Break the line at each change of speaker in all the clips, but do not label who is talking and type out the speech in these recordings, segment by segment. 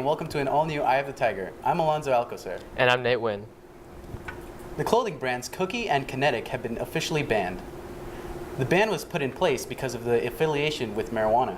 and welcome to an all-new Eye of the Tiger. I'm Alonzo Alcocer.
And I'm Nate Wynn.
The clothing brands Cookie and Kinetic have been officially banned. The ban was put in place because of the affiliation with marijuana.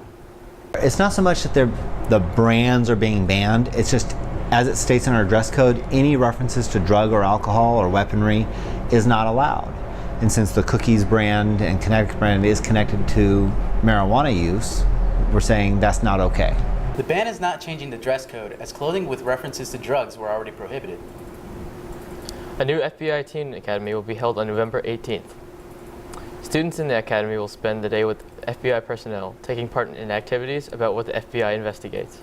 It's not so much that the brands are being banned, it's just, as it states in our dress code, any references to drug or alcohol or weaponry is not allowed. And since the Cookies brand and Kinetic brand is connected to marijuana use, we're saying that's not okay.
The ban is not changing the dress code, as clothing with references to drugs were already prohibited.
A new FBI Teen Academy will be held on November 18th. Students in the academy will spend the day with FBI personnel, taking part in activities about what the FBI investigates.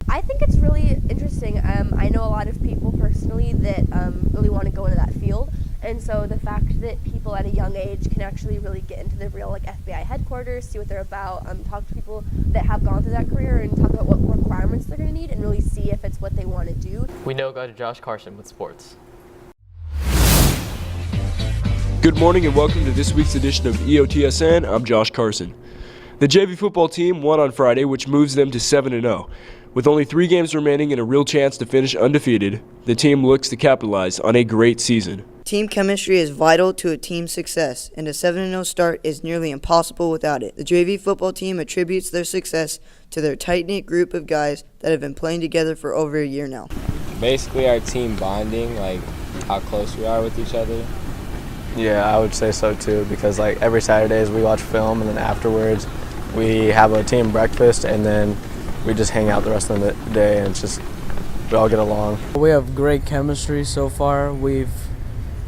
I think it's really interesting. I know a lot of people personally that really want to go into that field, and so the fact that people at a young age can actually really get into the real FBI headquarters, see what they're about, talk to people that have gone through that career and talk about what requirements they're going to need and really see if it's what they want to do.
We now go to Josh Carson with sports.
Good morning and welcome to this week's edition of EOTSN. I'm Josh Carson. The JV football team won on Friday, which moves them to 7-0. With only 3 games remaining and a real chance to finish undefeated, the team looks to capitalize on a great season.
Team chemistry is vital to a team's success, and a 7-0 start is nearly impossible without it. The JV football team attributes their success to their tight-knit group of guys that have been playing together for over a year now.
Basically our team bonding, like how close we are with each other.
Yeah, I would say so too, because every Saturdays we watch film and then afterwards we have a team breakfast and then we just hang out the rest of the day and it's just we all get along.
We have great chemistry so far.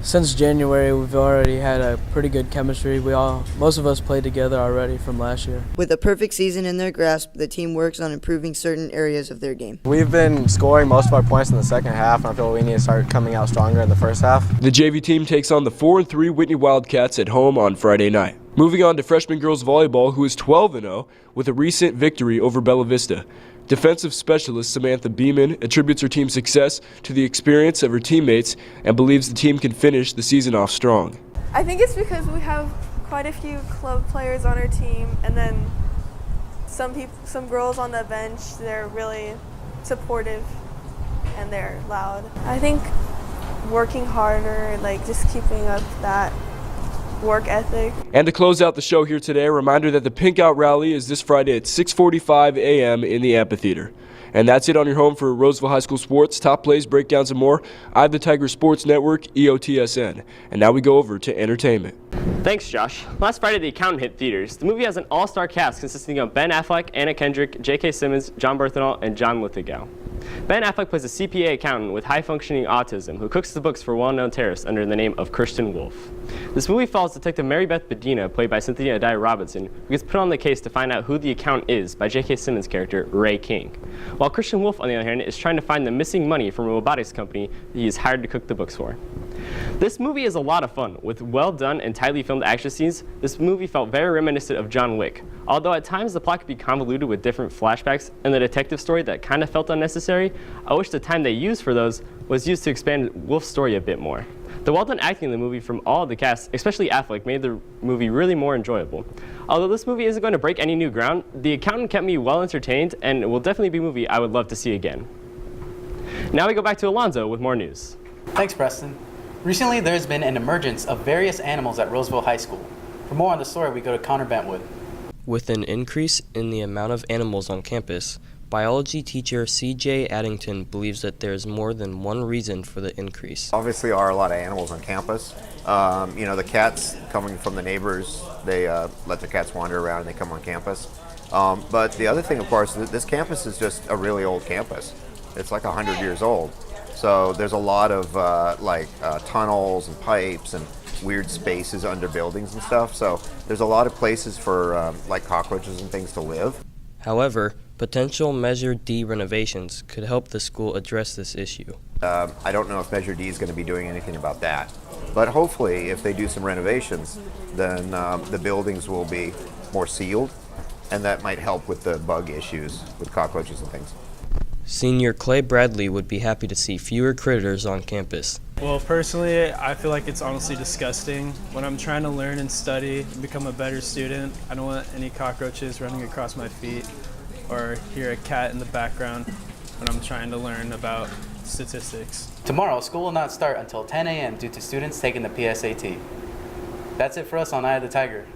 Since January we've already had a pretty good chemistry. Most of us played together already from last year.
With a perfect season in their grasp, the team works on improving certain areas of their game.
We've been scoring most of our points in the second half, and I feel we need to start coming out stronger in the first half.
The JV team takes on the 4-3 Whitney Wildcats at home on Friday night. Moving on to freshman girls volleyball, who is 12-0 with a recent victory over Bella Vista. Defensive specialist Samantha Beeman attributes her team's success to the experience of her teammates and believes the team can finish the season off strong.
I think it's because we have quite a few club players on our team, and then some girls on the bench, they're really supportive and they're loud. I think working harder, just keeping up that work ethic.
And to close out the show here today, a reminder that the Pink Out Rally is this Friday at 6:45 a.m. in the amphitheater. And that's it on your home for Roseville High School sports, top plays, breakdowns, and more. I'm the Tiger Sports Network, EOTSN. And now we go over to entertainment.
Thanks, Josh. Last Friday, The Accountant hit theaters. The movie has an all-star cast consisting of Ben Affleck, Anna Kendrick, J.K. Simmons, John Berthenol, and John Lithgow. Ben Affleck plays a CPA accountant with high-functioning autism who cooks the books for well-known terrorists under the name of Christian Wolf. This movie follows Detective Mary Beth Bedina, played by Cynthia Addai Robinson, who gets put on the case to find out who the accountant is by J.K. Simmons' character, Ray King. While Christian Wolf, on the other hand, is trying to find the missing money from a robotics company that he is hired to cook the books for. This movie is a lot of fun. With well-done and tightly filmed action scenes, this movie felt very reminiscent of John Wick. Although at times the plot could be convoluted with different flashbacks and the detective story that kind of felt unnecessary, I wish the time they used for those was used to expand Wolf's story a bit more. The well-done acting in the movie from all of the cast, especially Affleck, made the movie really more enjoyable. Although this movie isn't going to break any new ground, The Accountant kept me well entertained and it will definitely be a movie I would love to see again. Now we go back to Alonzo with more news.
Thanks, Preston. Recently, there's been an emergence of various animals at Roseville High School. For more on the story, we go to Connor Bentwood.
With an increase in the amount of animals on campus, biology teacher C.J. Addington believes that there is more than one reason for the increase.
Obviously, there are a lot of animals on campus. The cats coming from the neighbors, they let their cats wander around and they come on campus. But the other thing, of course, this campus is just a really old campus. It's like 100 years old. So there's a lot of tunnels and pipes and weird spaces under buildings and stuff. So there's a lot of places for cockroaches and things to live.
However, potential Measure D renovations could help the school address this issue.
I don't know if Measure D is going to be doing anything about that. But hopefully, if they do some renovations, then the buildings will be more sealed, and that might help with the bug issues with cockroaches and things.
Senior Clay Bradley would be happy to see fewer critters on campus.
Well, personally, I feel like it's honestly disgusting. When I'm trying to learn and study and become a better student, I don't want any cockroaches running across my feet or hear a cat in the background. when I'm trying to learn about statistics.
Tomorrow, school will not start until 10 a.m. due to students taking the PSAT. That's it for us on Eye of the Tiger.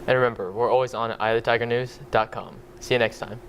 And remember, we're always on eyeofthetigernews.com. See you next time.